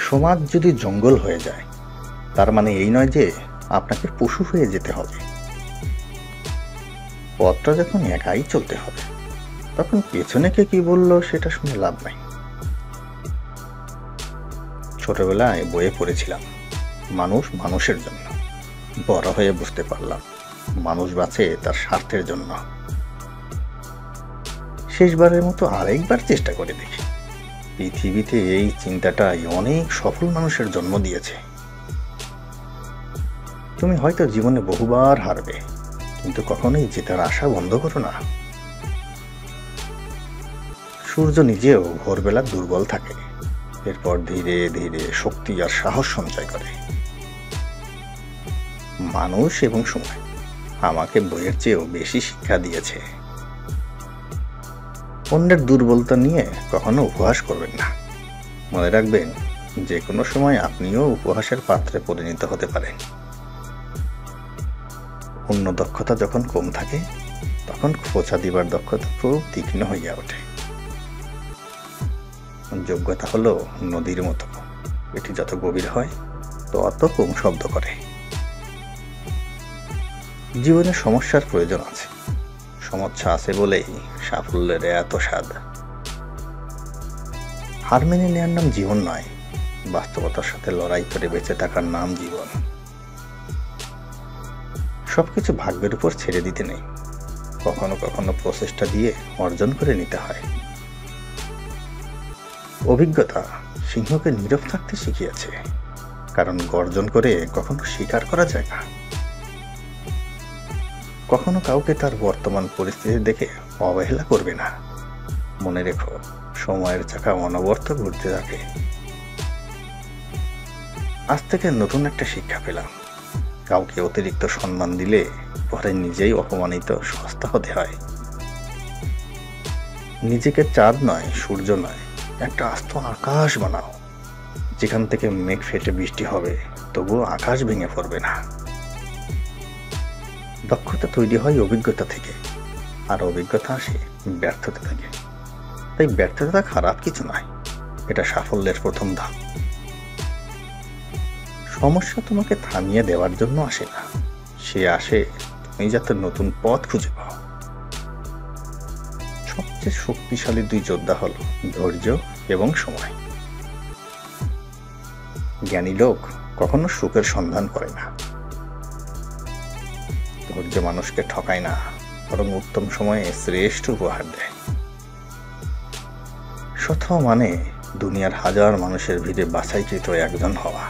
সমাজ যদি জঙ্গল হয়ে যায় তার মানে এই নয় যে আপনাকে পশু হয়ে যেতে হবে। পথটা যখন একাই চলতে হবে তখন পেছনে কে কি বললো সেটা শুনে লাভ নাই। ছোটবেলায় বইয়ে পড়েছিলাম মানুষ মানুষের জন্য, বড় হয়ে বুঝতে পারলাম মানুষ বাঁচে তার স্বার্থের জন্য। শেষবারের মতো আরেকবার চেষ্টা করে দেখি। পৃথিবীতে এই চিন্তাটাই অনেক সফল মানুষের জন্ম দিয়েছে। তুমি হয়তো জীবনে বহুবার হারবে, কিন্তু কখনোই জেতার আশা বন্ধ করো না। সূর্য নিজেও ভোরবেলা দুর্বল থাকে, এরপর ধীরে ধীরে শক্তি আর সাহস সঞ্চয় করে। মানুষ এবং সময় আমাকে বইয়ের চেয়েও বেশি শিক্ষা দিয়েছে। অন্যের দুর্বলতা নিয়ে কখনো উপহাস করবেন না। মনে রাখবেন যে কোনো সময় আপনিও উপহাসের পাত্রে পরিণত হতে পারেন। অন্য দক্ষতা যখন কম থাকে তখন খোঁচা দিবার দক্ষতা খুব তীক্ষ্ণ হইয়া ওঠে। যোগ্যতা হলো নদীর মতো, এটি যত গভীর হয় তত কম শব্দ করে। জীবনে সমস্যার প্রয়োজন আছে, সমস্যা আছে বলেই সাফল্যের এত স্বাদ। হার মেনে নেওয়ার নাম জীবন নয়, বাস্তবতার সাথে লড়াই করে বেঁচে থাকার নাম জীবন। সবকিছু ভাগ্যের উপর ছেড়ে দিতে নেই, কখনো কখনো প্রচেষ্টা দিয়ে অর্জন করে নিতে হয়। অভিজ্ঞতা সিংহকে নীরব থাকতে শিখিয়েছে, কারণ গর্জন করে কখনো স্বীকার করা যায় না। কখনো কাউকে তার বর্তমান পরিস্থিতি দেখে অবহেলা করবে না। মনে রেখো, সময়ের চাকা অনবরত ঘুরতে থাকে। আজ থেকে নতুন একটা শিক্ষা পেলাম, কাউকে অতিরিক্ত সম্মান দিলে পরে নিজেই অপমানিত সস্তা হতে হয়। নিজেকে চাঁদ নয়, সূর্য নয়, একটা আস্ত আকাশ বানাও, যেখান থেকে মেঘ ফেটে বৃষ্টি হবে তবুও আকাশ ভেঙে পড়বে না। দক্ষতা তৈরি হয় অভিজ্ঞতা থেকে, আর অভিজ্ঞতা আসে ব্যর্থতা থেকে। তাই ব্যর্থতা খারাপ কিছু নয়, এটা সাফল্যের প্রথম ধাপ। সমস্যা তোমাকে থামিয়ে দেওয়ার জন্য আসে না, সে আসে তুমি যাতে নতুন পথ খুঁজে পাও। সবচেয়ে শক্তিশালী দুই যোদ্ধা হলো ধৈর্য এবং সময়। জ্ঞানী লোক কখনো সুখের সন্ধান করে না। ধৈর্য মানুষকে ঠকায় না, বরং উত্তম সময়ে শ্রেষ্ঠ উপহার দেয়। সৎ হওয়া মানে দুনিয়ার হাজার মানুষের ভিড়ে বাছাইকৃত একজন হওয়া।